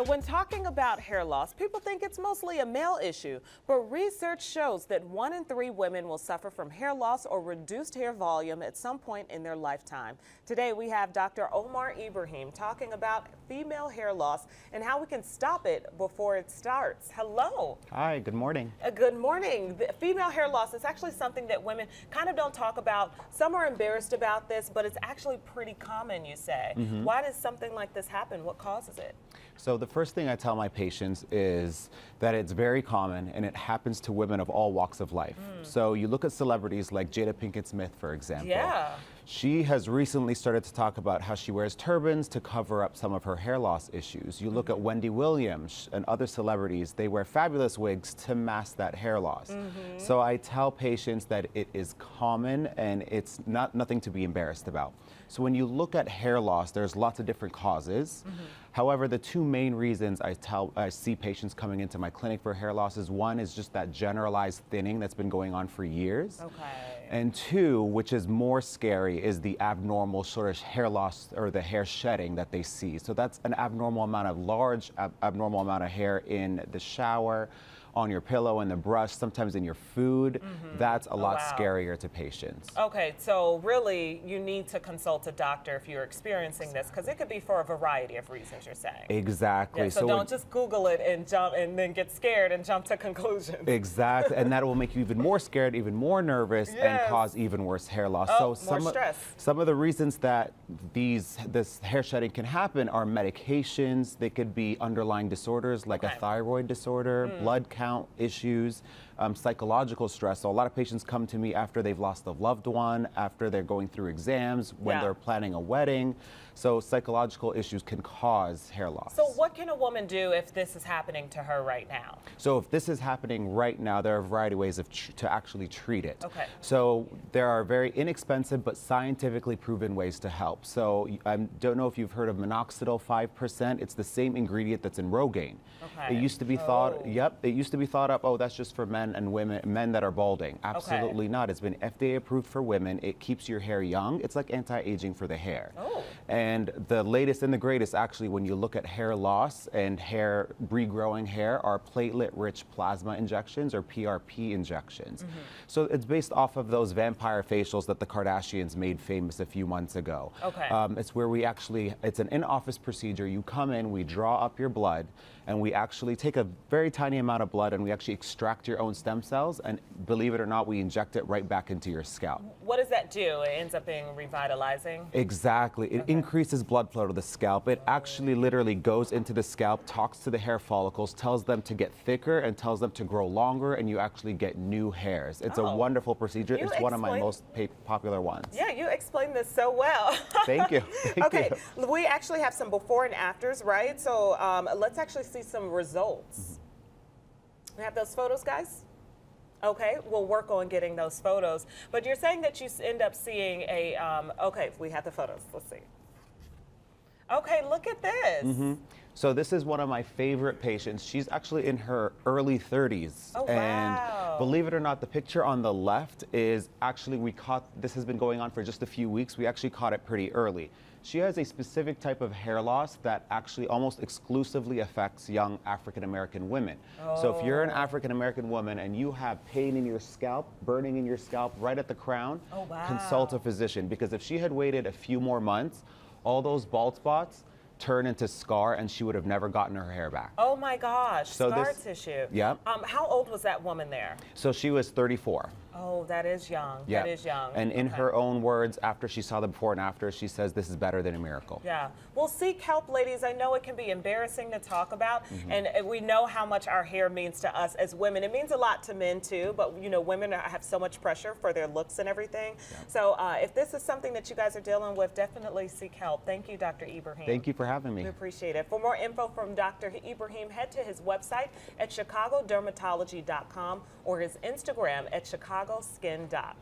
When talking about hair loss, people think it's mostly a male issue, but research shows that 1 in 3 women will suffer from hair loss or reduced hair volume at some point in their lifetime. Today we have Dr. Omar Ibrahim talking about female hair loss and how we can stop it before it starts. Hello. Hi, good morning. Good morning. Female hair loss is actually something that women kind of don't talk about. Some are embarrassed about this, but it's actually pretty common, you say. Why does something like this happen? What causes it? So the first thing I tell my patients is that it's very common and it happens to women of all walks of life. So you look at celebrities like Jada Pinkett Smith, for example. Yeah. She has recently started to talk about how she wears turbans to cover up some of her hair loss issues. You look at Wendy Williams and other celebrities, they wear fabulous wigs to mask that hair loss. So I tell patients that it is common and it's nothing to be embarrassed about. So when you look at hair loss, there's lots of different causes. However, the two main reasons I see patients coming into my clinic for hair loss is one is just that generalized thinning that's been going on for years. And two, which is more scary, is the abnormal sort of hair loss or the hair shedding that they see. So that's an abnormal amount of abnormal amount of hair in the shower, on your pillow, in the brush, sometimes in your food. That's a lot scarier to patients. Okay, so really you need to consult a doctor if you're experiencing this, because it could be for a variety of reasons, you're saying. Exactly. Yeah, so don't just Google it and jump and then get scared and jump to conclusions. Exactly, and that will make you even more scared, even more nervous, and cause even worse hair loss. Oh, so more stress. Some of the reasons that this hair shedding can happen are medications. They could be underlying disorders like a thyroid disorder, blood count issues, psychological stress. So a lot of patients come to me after they've lost a loved one, after they're going through exams, when they're planning a wedding. So psychological issues can cause hair loss. So what can a woman do if this is happening to her right now? So if this is happening right now, there are a variety of ways to actually treat it. Okay. So there are very inexpensive but scientifically proven ways to help. So I don't know if you've heard of minoxidil 5%. It's the same ingredient that's in Rogaine. Okay. It used to be thought, it used to be thought of, oh, that's just for men and women, men that are balding. Absolutely not. It's been FDA approved for women. It keeps your hair young. It's like anti-aging for the hair. And the latest and the greatest, actually, when you look at hair loss and hair regrowing hair, are platelet-rich plasma injections or PRP injections. So it's based off of those vampire facials that the Kardashians made famous a few months ago. It's where it's an in-office procedure. You come in, we draw up your blood, and we actually take a very tiny amount of blood and we actually extract your own stem cells, and believe it or not, we inject it right back into your scalp. What does that do? It ends up being revitalizing? Exactly. It increases blood flow to the scalp. It actually literally goes into the scalp, talks to the hair follicles, tells them to get thicker and tells them to grow longer, and you actually get new hairs. It's a wonderful procedure. It's one of my most popular ones. Yeah, you explained this so well. Thank you. Okay, we actually have some before and afters, right? So let's actually see some results. We have those photos, guys? Okay, we'll work on getting those photos. But you're saying that you end up seeing a, okay, we have the photos. Let's see. Okay, look at this. So this is one of my favorite patients. She's actually in her early 30s. Oh, and believe it or not, the picture on the left is actually, this has been going on for just a few weeks. We actually caught it pretty early. She has a specific type of hair loss that actually almost exclusively affects young African-American women. So if you're an African-American woman and you have pain in your scalp, burning in your scalp right at the crown, consult a physician, because if she had waited a few more months, all those bald spots turn into scar and she would have never gotten her hair back. Oh my gosh, so scar tissue. Yeah. How old was that woman there? So she was 34. Oh, that is young. Yeah. That is young. And in her own words, after she saw the before and after, she says this is better than a miracle. Yeah. Well, seek help, ladies. I know it can be embarrassing to talk about, and we know how much our hair means to us as women. It means a lot to men too, but you know, women have so much pressure for their looks and everything. So if this is something that you guys are dealing with, definitely seek help. Thank you, Dr. Ibrahim. Thank you for having me. We appreciate it. For more info from Dr. Ibrahim, head to his website at chicagodermatology.com or his Instagram at chicagoskindoc.